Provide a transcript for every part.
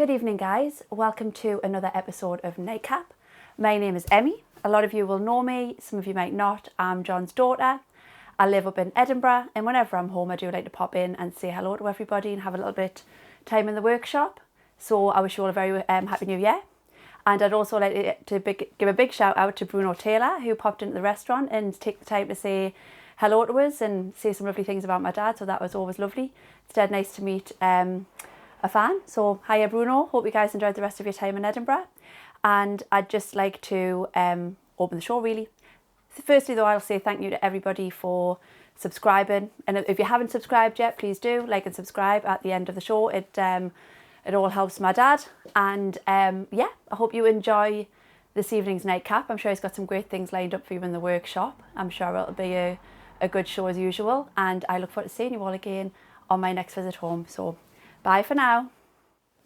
Good evening guys, welcome to another episode of Nightcap. My name is Emmy, a lot of you will know me, some of you might not. I'm John's daughter. I live up in Edinburgh and whenever I'm home I do like to pop in and say hello to everybody and have a little bit time in the workshop. So I wish you all a very happy new year. And I'd also like to give a big shout out to Bruno Taylor who popped into the restaurant and take the time to say hello to us and say some lovely things about my dad, so that was always lovely. It's dead nice to meet a fan. So hiya Bruno, hope you guys enjoyed the rest of your time in Edinburgh. And I'd just like to open the show really. Firstly though, I'll say thank you to everybody for subscribing, and if you haven't subscribed yet, please do like and subscribe at the end of the show. It all helps my dad, and yeah, I hope you enjoy this evening's nightcap. I'm sure he's got some great things lined up for you in the workshop. I'm sure it'll be a good show as usual, and I look forward to seeing you all again on my next visit home. So bye for now.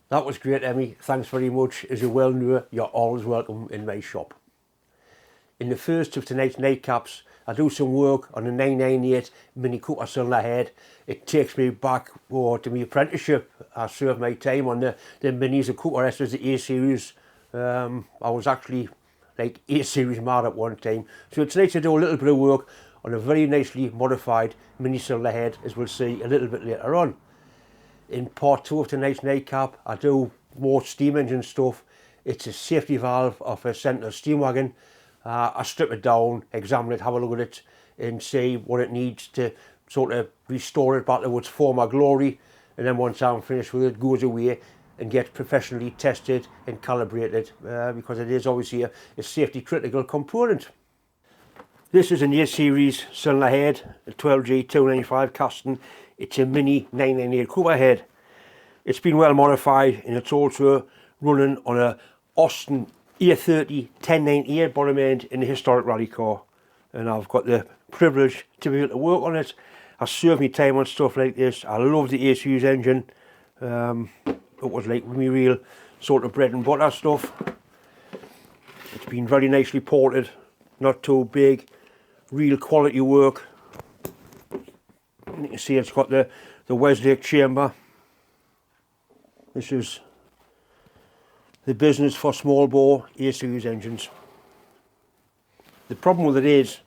That was great, Emmy. Thanks very much. As you well know, you're always welcome in my shop. In the first of tonight's nightcaps, I do some work on a 998 Mini Cooper cylinder head. It takes me back to my apprenticeship. I served my time on the Minis, the Cooper S's, the A series. I was actually like A series mad at one time. So tonight I do a little bit of work on a very nicely modified mini cylinder head, as we'll see a little bit later on. In part 2 of tonight's nightcap, I do more steam engine stuff. It's a safety valve of a Sentinel steam wagon. I strip it down, examine it, have a look at it and see what it needs to sort of restore it back to its former glory. And then once I'm finished with it, goes away and gets professionally tested and calibrated because it is obviously a safety critical component. This is an A series cylinder head, a 12G295 casting. It's a mini 998 Cooper head. It's been well modified and it's also running on a Austin A30 1098 bottom end in a historic rally car. And I've got the privilege to be able to work on it. I serve me time on stuff like this. I love the A series engine. It was like me real sort of bread and butter stuff. It's been very nicely ported, not too big, real quality work. You can see it's got the Westlake chamber. This is the business for small bore A series engines. The problem with it is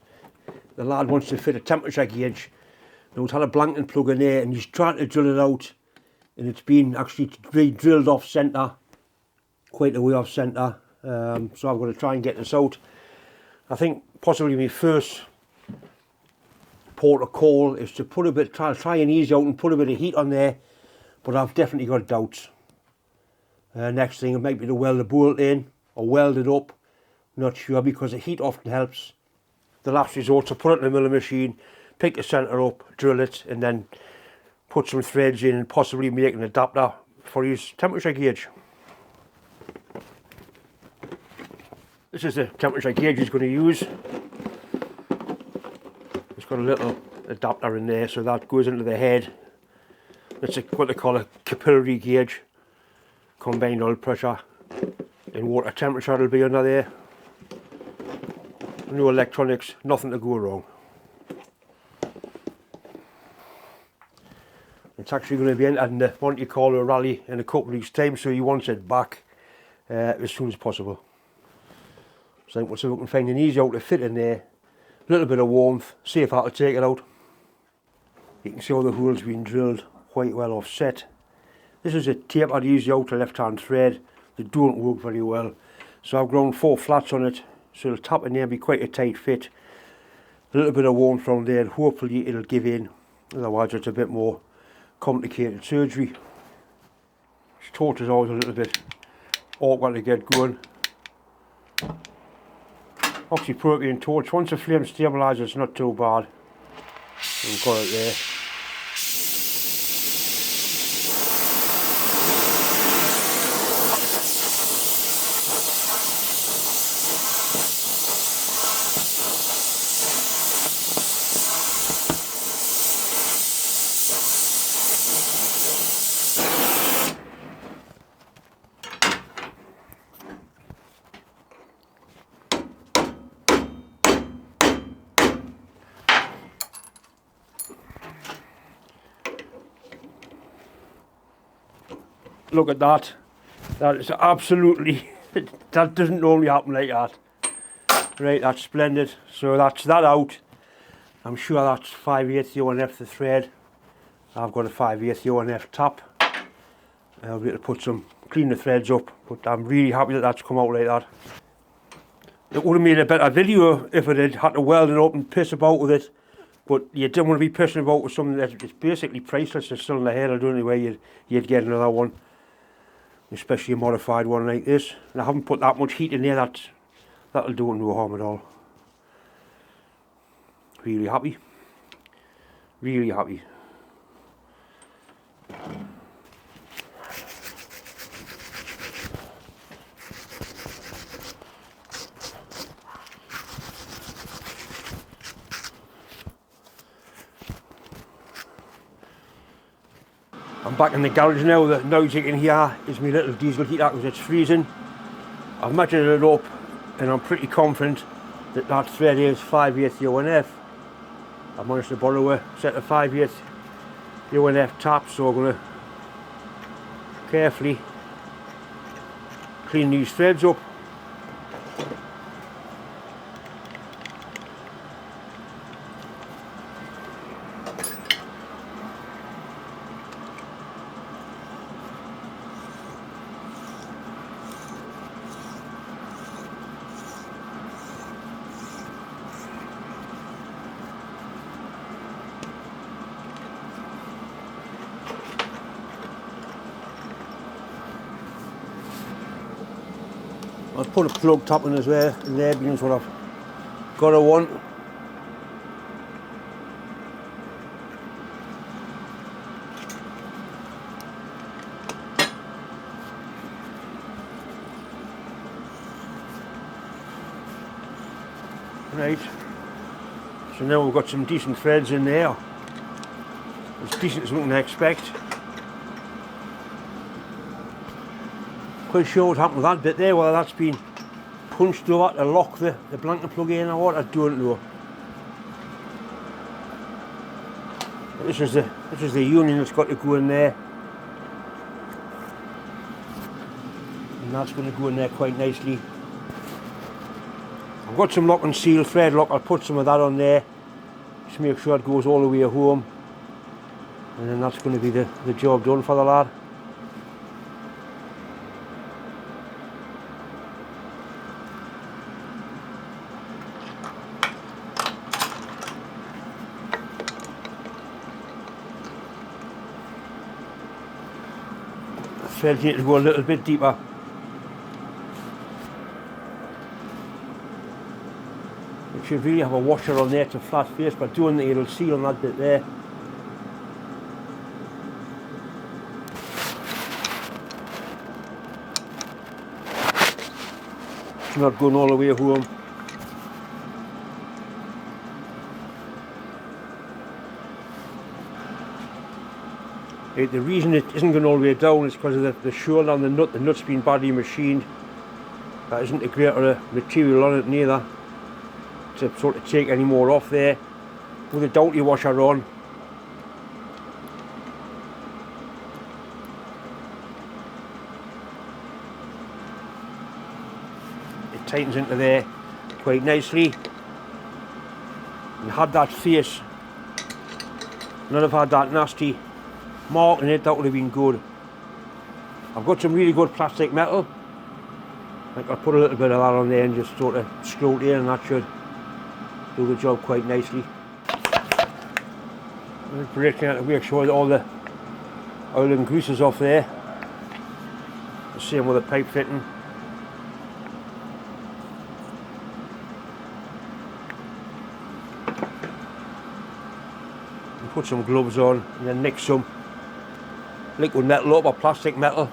the lad wants to fit a temperature gauge. Now it's had a blanking plug in there and he's trying to drill it out, and it's been actually drilled off centre, quite a way off centre. So I'm going to try and get this out. I think possibly my first port of call is to put a bit, try and ease out and put a bit of heat on there, but I've definitely got doubts. Next thing, it might be to weld the bolt in or weld it up, not sure, because the heat often helps. The last resort to put it in the milling machine, pick the centre up, drill it, and then put some threads in and possibly make an adapter for his temperature gauge. This is the temperature gauge he's going to use. It's got a little adapter in there, so that goes into the head. It's what they call a capillary gauge. Combined oil pressure and water temperature will be under there. No electronics, nothing to go wrong. It's actually going to be entered in the Monte Carlo rally in a couple of weeks' time, so he wants it back as soon as possible. So we'll see if we can find an easy out to fit in there. A little bit of warmth, see if I can take it out. You can see all the holes being drilled quite well offset. This is a tapered easy out to left hand thread. They don't work very well. So I've ground 4 flats on it, so it'll tap in there and be quite a tight fit. A little bit of warmth from there and hopefully it'll give in. Otherwise it's a bit more complicated surgery. This torch is always a little bit awkward to get going. Oxypropane torch, once the flame stabilises it's not too bad. We've got it there. Look at that. That is absolutely, that doesn't normally happen like that. Right, that's splendid. So that's that out. I'm sure that's 5/8 UNF the thread. I've got a 5/8 UNF tap. I'll be able to put some, clean the threads up, but I'm really happy that that's come out like that. It would have made a better video if it had to weld it up and piss about with it, but you didn't want to be pissing about with something that's basically priceless. It's still in the head. I don't know where you'd get another one, especially a modified one like this. And I haven't put that much heat in there, that'll do it no harm at all. Really happy. Really happy. I'm back in the garage now. The noise you can hear is my little diesel heater because it's freezing. I've measured it up and I'm pretty confident that that thread is 5/8 UNF. I managed to borrow a set of 5/8 UNF taps, so I'm going to carefully clean these threads up. I'll put a plug top in as well in there, because what I've got to want. Right, so now we've got some decent threads in there, as decent as we can expect. Quite sure what happened with that bit there, whether that's been punched over to lock the blanket plug in or what, I don't know. But this is the union that's got to go in there, and that's going to go in there quite nicely. I've got some lock and seal thread lock. I'll put some of that on there, just make sure it goes all the way home, and then that's going to be the job done for the lad. Threads need to go a little bit deeper. It should really have a washer on there to flat face, but doing the it'll seal on that bit there. It's not going all the way home. The reason it isn't going all the way down is because of the shoulder on the nut. The nut's been badly machined. That isn't a great material on it neither to sort of take any more off there. With a downty washer on, it tightens into there quite nicely. And had that face, not have had that nasty mark in it, that would have been good. I've got some really good plastic metal. I think I'll put a little bit of that on there and just sort of screw it in, and that should do the job quite nicely. I'm breaking out to make sure that all the oil and grease is off there. The same with the pipe fitting. And put some gloves on and then mix some liquid metal up or plastic metal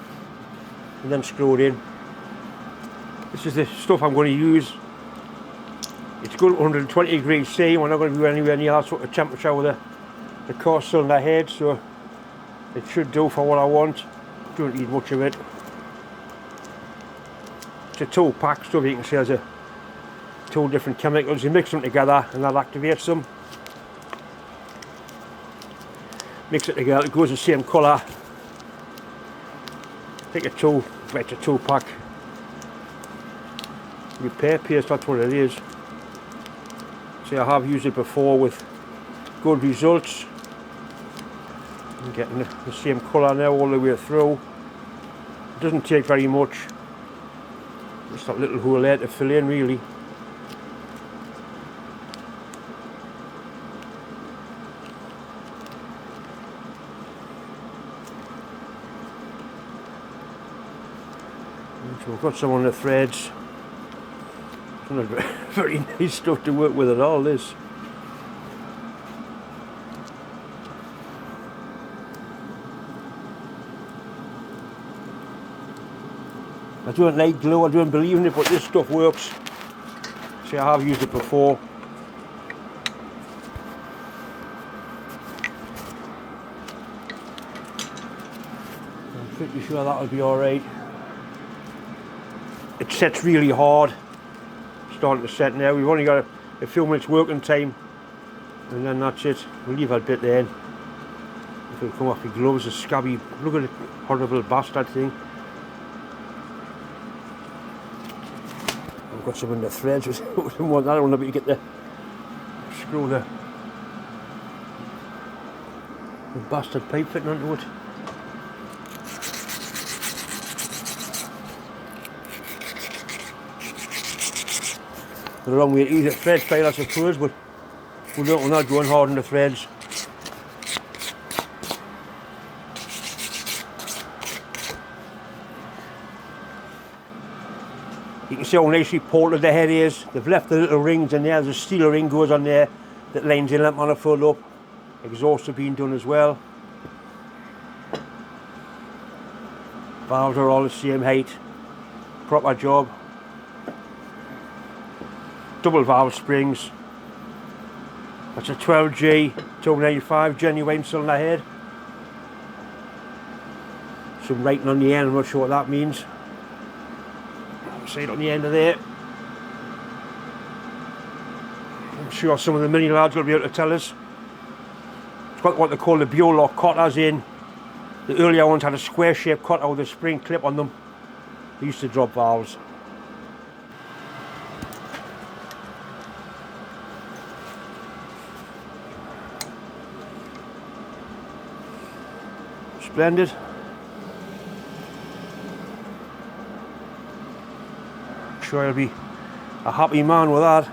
and then screw it in. This is the stuff I'm going to use. It's good at 120 degrees C. We're not going to be anywhere near that sort of temperature with the car cylinder head, so it should do for what I want. Don't need much of it. It's a 2-pack stuff. You can see there's 2 different chemicals. You mix them together and that activates them. Mix it together, it goes the same colour. Take a tool, it's a 2-pack repair paste, that's what it is. See, I have used it before with good results. I'm getting the same colour now all the way through. It doesn't take very much. Just that little hole there to fill in really. So we've got some on the threads. It's not very nice stuff to work with at all, this. I don't like glue, I don't believe in it, but this stuff works. See, I have used it before. I'm pretty sure that'll be alright. It sets really hard. Starting to set now. We've only got a few minutes working time, and then that's it. We'll leave that bit there. If it'll come off your gloves, a scabby. Look at the horrible bastard thing. I've got some in the threads. I don't want that. I don't want to get the screw the bastard pipe fitting onto it. The wrong way to use a thread file, I suppose, but we don't want that going hard on the threads. You can see how nicely ported the head is. They've left the little rings in there. There's a steel ring goes on there that lines the inlet manifold up. Exhaust have been done as well. Valves are all the same height. Proper job. Double valve springs. That's a 12G 295 genuine cylinder head. Some writing on the end, I'm not sure what that means. See it on the end of there. I'm sure some of the mini lads will be able to tell us. It's got what they call the Biolock cutters in. The earlier ones had a square shaped cutter with a spring clip on them. They used to drop valves. Splendid. I'm sure he'll be a happy man with that.